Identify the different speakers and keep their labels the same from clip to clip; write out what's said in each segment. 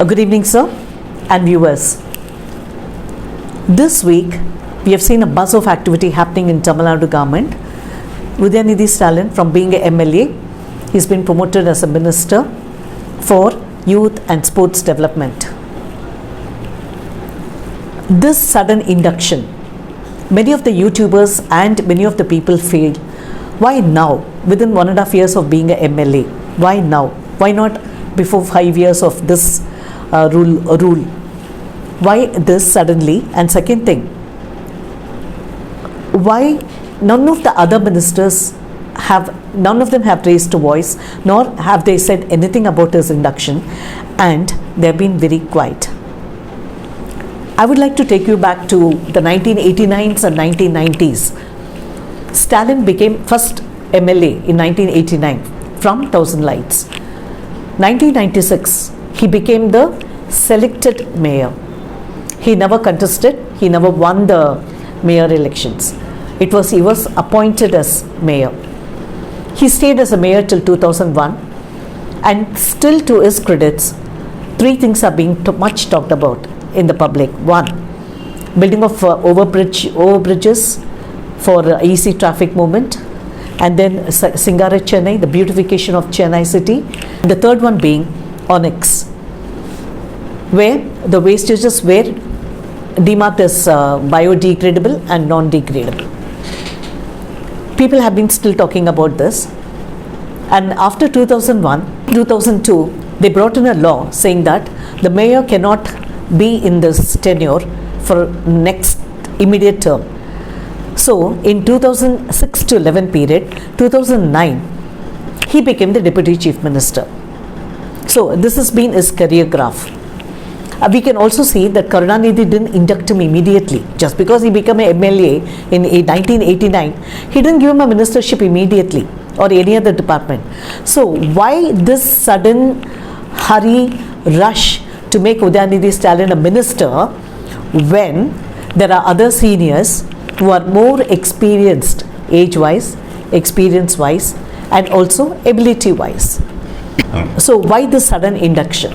Speaker 1: Good evening, sir, and viewers. This week, we have seen a buzz of activity happening in Tamil Nadu government. Udhayanithi Stalin, from being a MLA, he's been promoted as a minister for youth and sports development. This sudden induction, many of the YouTubers and many of the people feel, why now? Within 1.5 years of being a MLA, why now? Why not before 5 years of this rule? Why this suddenly? And second thing, why none of the other ministers none of them have raised a voice, nor have they said anything about his induction, and they've been very quiet. I would like to take you back to the 1989s and 1990s. Stalin became first MLA in 1989 from 1000 Lights. 1996, he became the selected mayor. He never contested, he never won the mayor elections. He was appointed as mayor. He stayed as a mayor till 2001, and still, to his credits, three things are being much talked about in the public. One, building of overbridges for easy traffic movement, and then Singara Chennai, the beautification of Chennai city. The third one being Onyx, where the wastages were demarked as biodegradable and non-degradable. People have been still talking about this, and after 2002, they brought in a law saying that the mayor cannot be in this tenure for next immediate term. So in 2006 to 11 period, 2009, he became the deputy chief minister. So this has been his career graph. We can also see that Karunanidhi didn't induct him immediately. Just because he became a MLA in 1989, he didn't give him a ministership immediately or any other department. So why this sudden hurry, rush to make Udhayanithi Stalin a minister when there are other seniors who are more experienced age-wise, experience-wise, and also ability-wise? So why this sudden induction?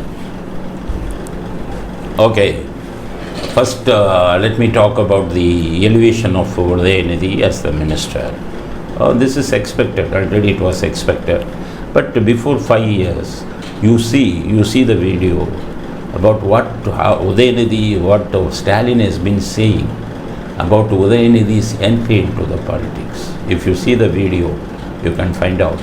Speaker 2: Okay, first let me talk about the elevation of Udhayanithi as the minister. This is expected, already it was expected. But before 5 years, you see the video about what Stalin has been saying about Udhayanithi's entry into the politics. If you see the video, you can find out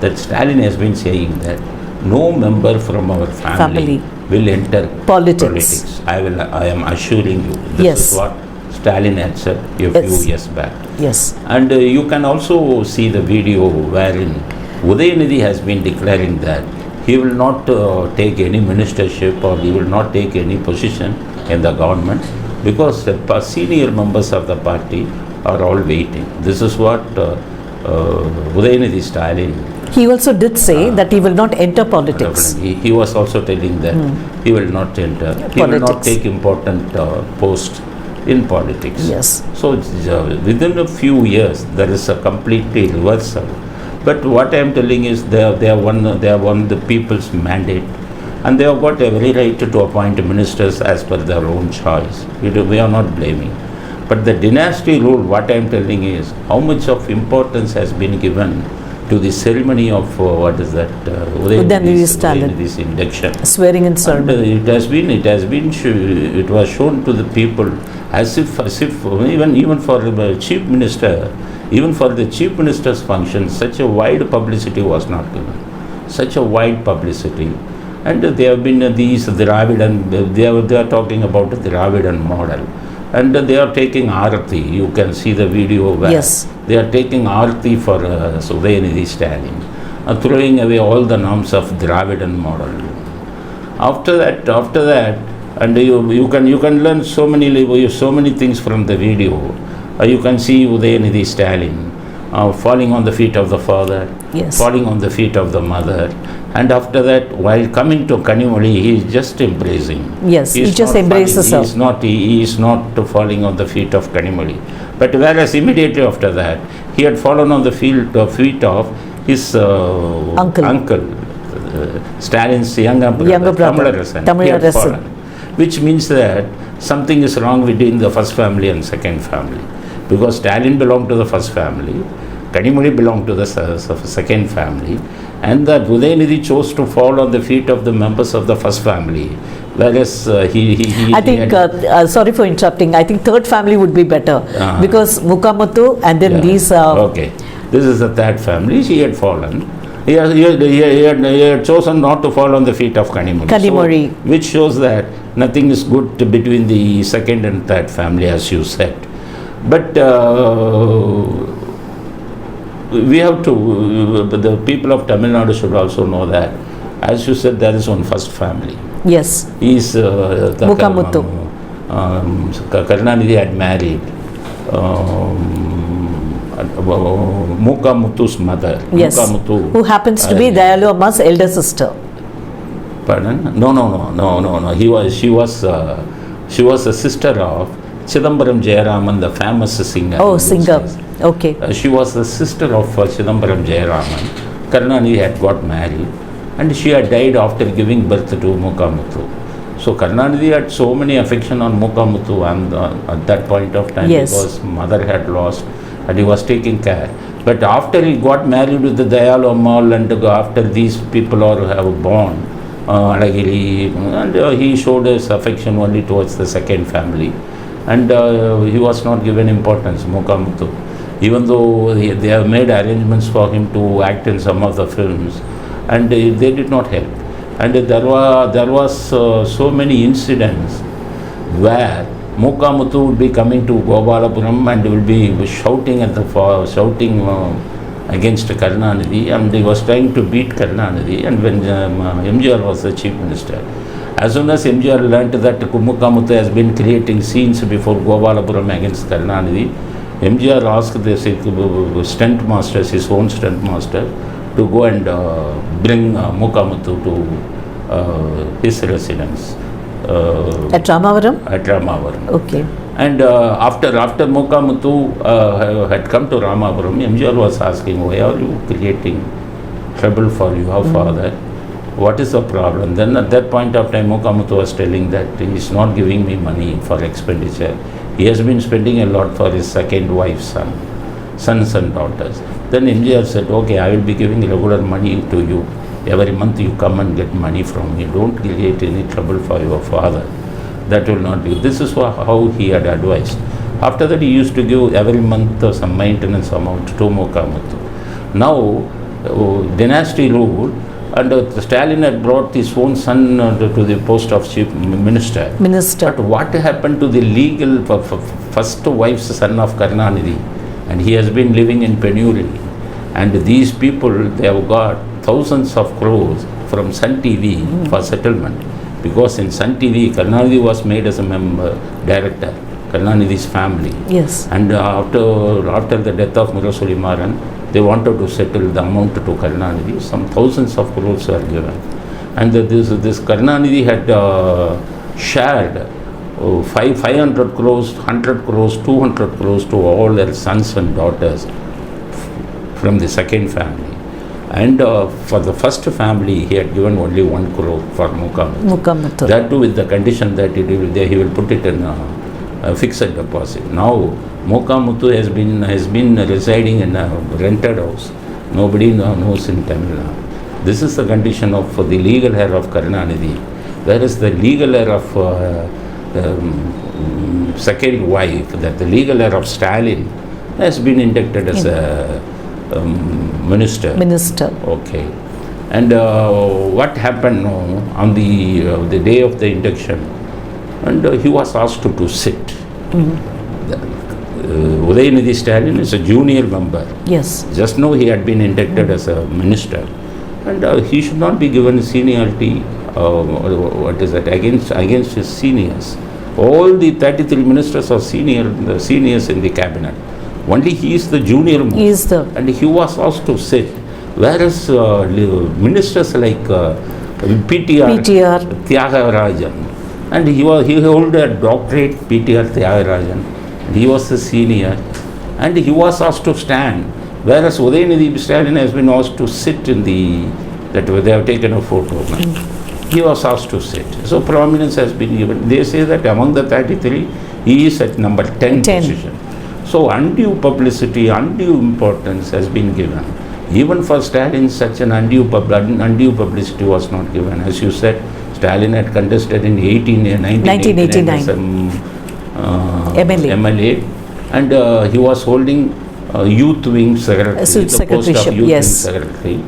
Speaker 2: that Stalin has been saying that no member from our family will enter politics. I am assuring you. This is what Stalin had said a few years back.
Speaker 1: Yes.
Speaker 2: And you can also see the video wherein Udhayanithi has been declaring that he will not take any ministership, or he will not take any position in the government, because the senior members of the party are all waiting. This is what Udhayanithi Stalin.
Speaker 1: He also did say that he will not enter politics.
Speaker 2: He was also telling that he will not enter. He will not take important post in politics.
Speaker 1: Yes.
Speaker 2: So within a few years, there is a completely reversal. But what I am telling is they have won the people's mandate, and they have got every right to appoint ministers as per their own choice. We are not blaming. But the dynasty rule, what I am telling is how much of importance has been given to the ceremony of Udhayanithi's induction,
Speaker 1: swearing in ceremony.
Speaker 2: And it was shown to the people as if even for the chief minister, even for the chief minister's function, such a wide publicity was not given. Such a wide publicity. And there have been these Dravidan, they are talking about the Dravidan model. And they are taking Aarti. You can see the video where they are taking Aarti for Udhayanithi Stalin, throwing away all the norms of Dravidan model. After that, and you can learn so many things from the video. You can see Udhayanithi Stalin falling on the feet of the father, falling on the feet of the mother, and after that, while coming to Kanimali, he is just embracing.
Speaker 1: Yes, he just embraces her.
Speaker 2: He is not falling on the feet of Kanimali. But whereas immediately after that, he had fallen on the feet of his uncle Stalin's younger brother,
Speaker 1: Tamilarasan.
Speaker 2: he had fallen. Which means that something is wrong between the first family and second family. Because Stalin belonged to the first family, Kanimozhi belonged to the second family, and that Udhayanithi chose to fall on the feet of the members of the first family. Whereas
Speaker 1: I think, sorry for interrupting, I think third family would be better because Mukamuttu and then these...
Speaker 2: okay, this is the third family, she had fallen. He had chosen not to fall on the feet of Kanimozhi. So, which shows that nothing is good between the second and third family, as you said. But we have to, the people of Tamil Nadu should also know that, as you said, there is one first family.
Speaker 1: Yes.
Speaker 2: He is
Speaker 1: Mukamuttu.
Speaker 2: Karunanidhi had married Mukamuttu's mother.
Speaker 1: Yes.
Speaker 2: Mukamuttu,
Speaker 1: who happens to be Dayalu Amma's elder sister.
Speaker 2: Pardon? No. She was a sister of Chidambaram Jayaraman, the famous singer.
Speaker 1: Oh, singer. Okay.
Speaker 2: She was the sister of Chidambaram Jayaraman. Karunanidhi had got married, and she had died after giving birth to Mukamuttu. So Karunanidhi had so many affection on Mukamuttu and at that point of time because mother had lost and he was taking care. But after he got married with the Dayalu Ammal and after these people have born, and he showed his affection only towards the second family, and he was not given importance, Mukamuttu. Even though they have made arrangements for him to act in some of the films, and they did not help. And there was so many incidents where Mukamuttu would be coming to Gopalapuram and will be shouting against Karunanidhi, and he was trying to beat Karunanidhi. And when MGR was the chief minister, as soon as MGR learnt that Mukamuttu has been creating scenes before Gopalapuram against Karunanidhi, MGR asked the stunt masters, his own stunt master, to go and bring Mukamuttu to his residence.
Speaker 1: At Ramavaram?
Speaker 2: At Ramavaram.
Speaker 1: Okay.
Speaker 2: And after Mukamuttu had come to Ramavaram, MGR was asking, why are you creating trouble for your father? What is the problem? Then at that point of time, Mukamuttu was telling that he is not giving me money for expenditure. He has been spending a lot for his second wife's sons and daughters. Then MGR said, okay, I will be giving regular money to you. Every month you come and get money from me. Don't create any trouble for your father. That will not be. This is how he had advised. After that, he used to give every month some maintenance amount to Mukamuttu. Now, dynasty ruled, and Stalin had brought his own son to the post of chief minister. But what happened to the legal first wife's son of Karunanidhi? And he has been living in penury. And these people, they have got thousands of crores from Sun TV for settlement. Because in Sun TV, Karunanidhi was made as a director, Karunanidhi's family.
Speaker 1: Yes.
Speaker 2: And after the death of Murasuli Maran, they wanted to settle the amount to Karunanidhi. Some thousands of crores were given. And this Karunanidhi had shared 500 crores, 100 crores, 200 crores to all their sons and daughters from the second family. And for the first family, he had given only 1 crore for Mukamuttu. That too with the condition that he will put it in a fixed deposit. Now, Mukamuttu has been residing in a rented house. Nobody knows in Tamil Nadu. This is the condition of the legal heir of Karunanidhi. Whereas the legal heir of second wife, that the legal heir of Stalin, has been inducted as a minister. Okay. And what happened on the day of the induction? And he was asked to sit. Udhayanithi Stalin is a junior member.
Speaker 1: Yes.
Speaker 2: Just now he had been inducted as a minister, and he should not be given seniority. Against his seniors. All the 33 ministers are seniors in the cabinet. Only he is the junior most. And he was asked to sit. Whereas ministers like PTR Tyagarajan, and he held a doctorate, PTR Tyagarajan, and he was the senior, and he was asked to stand. Whereas Udhayanithi Stalin has been asked to sit in the that they have taken a photo. He was asked to sit. So prominence has been given. They say that among the 33, he is at number 10 position. So undue publicity, undue importance has been given. Even for Stalin, such an undue publicity was not given. As you said, Stalin had contested in 1989 as MLA, and he was holding youth wing secretary, the post of youth wing secretary.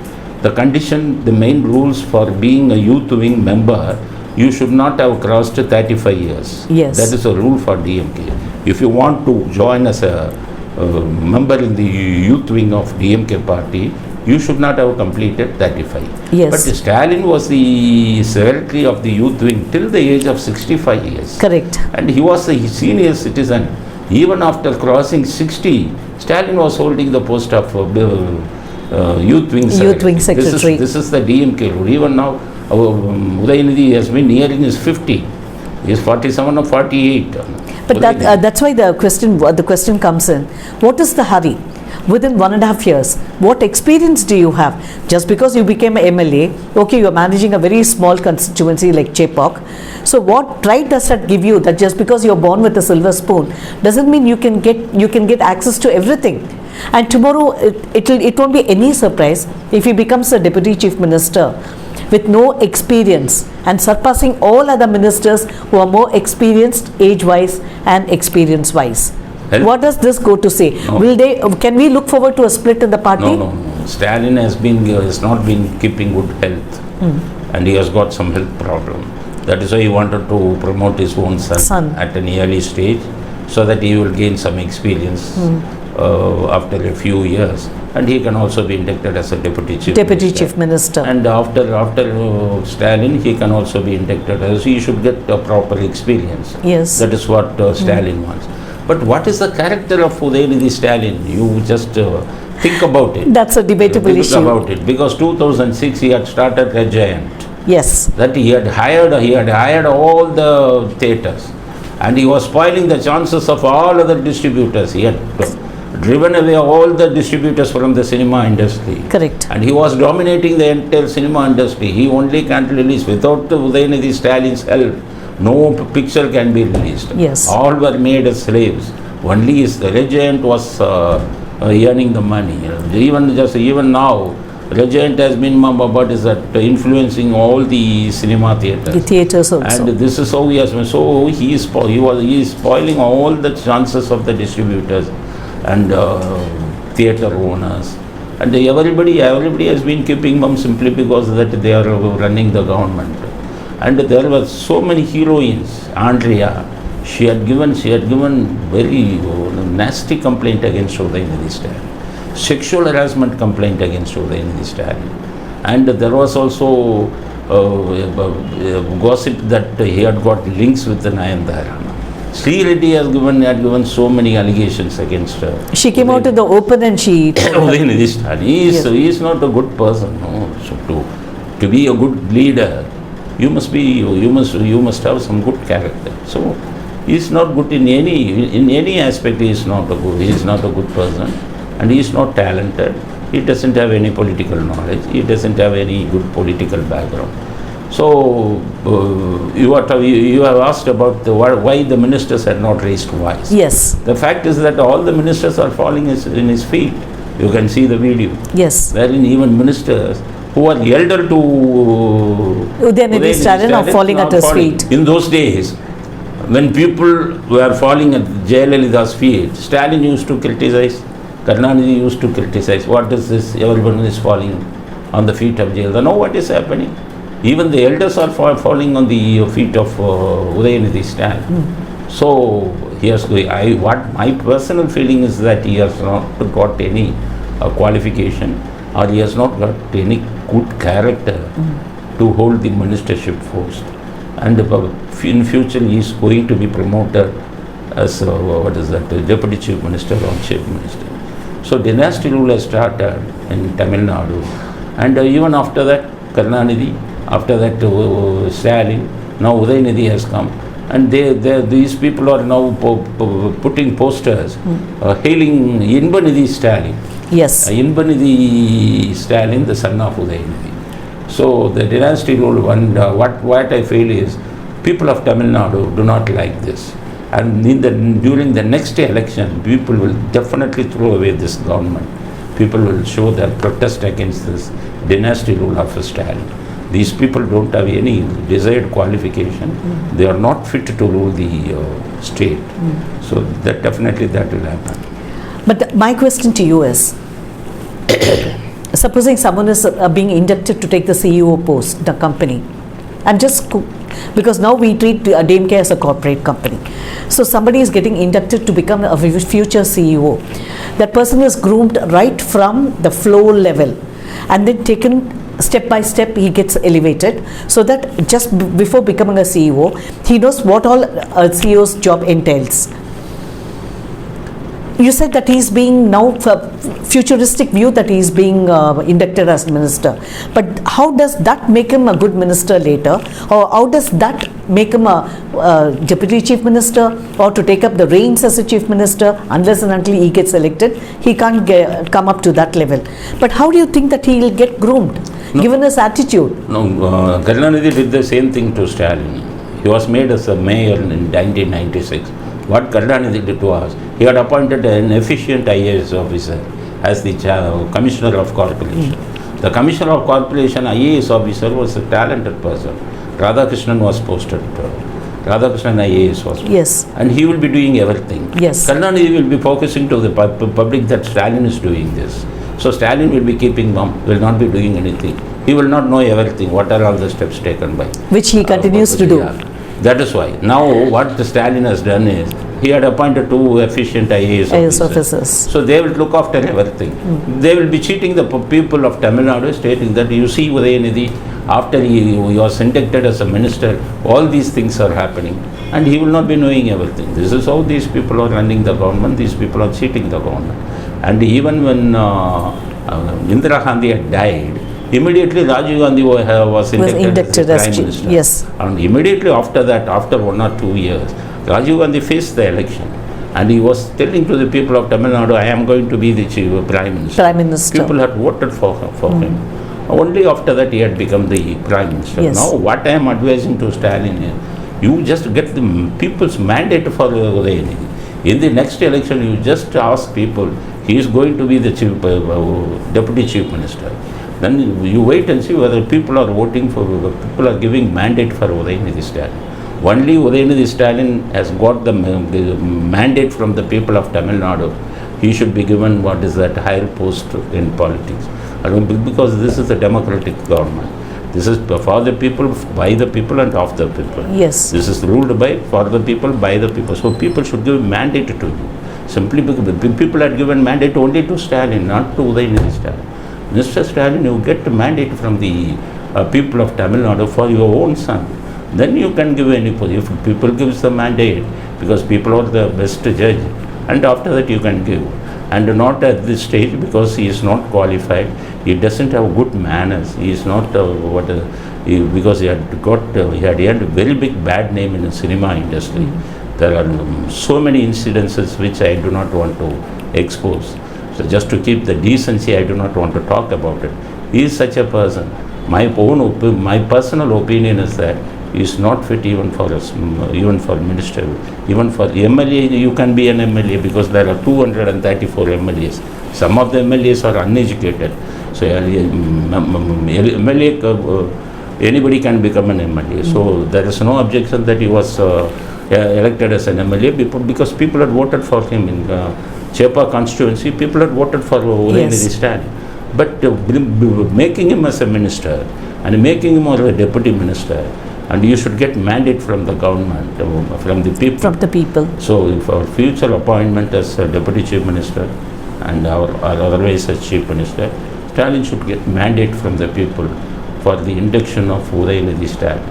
Speaker 2: The condition, the main rules for being a youth wing member, you should not have crossed 35 years.
Speaker 1: Yes.
Speaker 2: That is a rule for DMK. If you want to join as a member in the youth wing of DMK party, you should not have completed 35.
Speaker 1: Yes.
Speaker 2: But Stalin was the secretary of the youth wing till the age of 65 years.
Speaker 1: Correct.
Speaker 2: And he was a senior citizen. Even after crossing 60, Stalin was holding the post of youth wing secretary. This is the DMK rule. Even now, Udhayanithi has been nearing his 50. He is 47 or 48.
Speaker 1: But that's why the question comes in. What is the hurry? Within 1.5 years, what experience do you have? Just because you became an MLA, okay, you are managing a very small constituency like Chepauk. So what right does that give you? That just because you are born with a silver spoon doesn't mean you can get access to everything. And tomorrow it won't be any surprise if he becomes a deputy chief minister with no experience and surpassing all other ministers who are more experienced age-wise and experience-wise. What does this go to say? No. Can we look forward to a split in the party?
Speaker 2: No. Stalin has not been keeping good health, and he has got some health problem. That is why he wanted to promote his own son at an early stage, so that he will gain some experience after a few years, and he can also be inducted as a deputy chief minister. And after Stalin, he can also be inducted as he should get a proper experience.
Speaker 1: Yes,
Speaker 2: that is what Stalin wants. But what is the character of Udhayanithi Stalin? You just think about it.
Speaker 1: That's a debatable issue.
Speaker 2: Think about it, because 2006 he had started Red Giant.
Speaker 1: Yes.
Speaker 2: That he had hired all the theatres, and he was spoiling the chances of all other distributors. He had driven away all the distributors from the cinema industry.
Speaker 1: Correct.
Speaker 2: And he was dominating the entire cinema industry. He only can't release. Without Udhayanithi Stalin's help, no picture can be released.
Speaker 1: Yes.
Speaker 2: All were made as slaves. Only the Red Giant was earning the money. Even now, Red Giant has been influencing all the cinema theatres.
Speaker 1: The theatres also.
Speaker 2: And this is how he has been. So he is spoiling all the chances of the distributors and theatre owners. And everybody has been keeping them simply because that they are running the government. And there were so many heroines. Andrea, she had given very nasty complaint against Udhayanithi Stalin, sexual harassment complaint against Udhayanithi Stalin, and there was also gossip that he had got links with the Nayanthara. Sri Reddy had given so many allegations against her.
Speaker 1: She came out in the open and she.
Speaker 2: Udhayanithi Stalin. He is not a good person. No. So to be a good leader, you must have some good character. So he is not good in any aspect. He is not a good person, and he is not talented. He doesn't have any political knowledge. He doesn't have any good political background. So you have asked about why the ministers had not raised voice.
Speaker 1: Yes.
Speaker 2: The fact is that all the ministers are falling in his feet. You can see the video.
Speaker 1: Yes.
Speaker 2: Wherein even ministers who are elder to
Speaker 1: Udhayanithi Stalin are falling at his feet.
Speaker 2: In those days, when people were falling at Jayalalitha's feet, Stalin used to criticize, Karnanidhi used to criticize. What is this? Everyone is falling on the feet of Jayalalitha. Now what is happening? Even the elders are falling on the feet of Udhayanithi Stalin. So what my personal feeling is that he has not got any qualification, or he has not got any good character to hold the ministership post. And in future he is going to be promoted as deputy chief minister or chief minister. So dynasty rule has started in Tamil Nadu, and even after that Karnanidhi, after that Stalin, now Udhayanithi has come, and these people are now putting posters hailing Inbanidhi Stalin.
Speaker 1: Yes.
Speaker 2: Inbanidhi Stalin, the son of Udhayanithi. So the dynasty rule, what I feel is, people of Tamil Nadu do not like this. And during the next election, people will definitely throw away this government. People will show their protest against this dynasty rule of Stalin. These people don't have any desired qualification. They are not fit to rule the state. So that definitely that will happen.
Speaker 1: But my question to you is, supposing someone is being inducted to take the CEO post, the company, and because now we treat DMK as a corporate company. So somebody is getting inducted to become a future CEO. That person is groomed right from the floor level and then taken step by step, he gets elevated, so that just before becoming a CEO, he knows what all a CEO's job entails. You said that he's being now, futuristic view that he's being inducted as minister. But how does that make him a good minister later? Or how does that make him a deputy chief minister, or to take up the reins as a chief minister? Unless and until he gets elected, he can't come up to that level. But how do you think that he will get groomed, given his attitude?
Speaker 2: No, Karunanidhi did the same thing to Stalin. He was made as a mayor in 1996. What Karunanidhi did was, he had appointed an efficient IAS officer as the commissioner of corporation. The commissioner of corporation IAS officer was a talented person. Radhakrishnan was posted. Radhakrishnan IAS was posted.
Speaker 1: Yes.
Speaker 2: And he will be doing everything.
Speaker 1: Yes.
Speaker 2: Karunanidhi will be focusing to the public that Stalin is doing this. So Stalin will be keeping mum, will not be doing anything. He will not know everything, what are all the steps taken by.
Speaker 1: Which he continues to do.
Speaker 2: Yeah. That is why. Now what Stalin has done is, he had appointed 2 efficient IAS officers. So they will look after everything. They will be cheating the people of Tamil Nadu, stating that, you see Udhayanithi, after he was inducted as a minister, all these things are happening. And he will not be knowing everything. This is how these people are running the government. These people are cheating the government. And even when Indira Gandhi had died, immediately Rajiv Gandhi was inducted as Prime Minister.
Speaker 1: Yes.
Speaker 2: And immediately after that, after 1 or 2 years, Rajiv Gandhi faced the election. And he was telling to the people of Tamil Nadu, I am going to be the Prime Minister.
Speaker 1: Prime Minister.
Speaker 2: People had voted for him. Only after that he had become the Prime Minister.
Speaker 1: Yes.
Speaker 2: Now what I am advising to Stalin is, you just get the people's mandate for Udhayanithi. In the next election, you just ask people, he is going to be the Deputy Chief Minister. Then you wait and see whether people are voting for, people are giving mandate for Udhayanithi Stalin. Only Udhayanithi Stalin has got the mandate from the people of Tamil Nadu. He should be given what is that higher post in politics. Because this is a democratic government. This is for the people, by the people and of the people.
Speaker 1: Yes.
Speaker 2: This is ruled by, for the people, by the people. So people should give mandate to you. Simply because people had given mandate only to Stalin, not to Udhayanithi Stalin. Mr. Stalin, you get a mandate from the people of Tamil Nadu for your own son. Then you can give any position. If people gives the mandate, because people are the best judge, and after that you can give. And not at this stage, because he is not qualified. He doesn't have good manners. He is not because he had a very big bad name in the cinema industry. There are so many incidences which I do not want to expose. So just to keep the decency, I do not want to talk about it. He is such a person. My personal opinion is that he is not fit even for minister. Even for MLA, you can be an MLA because there are 234 MLAs. Some of the MLAs are uneducated. So MLA, anybody can become an MLA. So there is no objection that he was elected as an MLA because people had voted for him in Chepa constituency. People had voted for Udhayanithi Stalin. But making him as a minister and making him as a deputy minister, and you should get mandate from the government, from the people.
Speaker 1: From the people.
Speaker 2: So for future appointment as a deputy chief minister and or otherwise as chief minister, Stalin should get mandate from the people for the induction of Udhayanithi Stalin.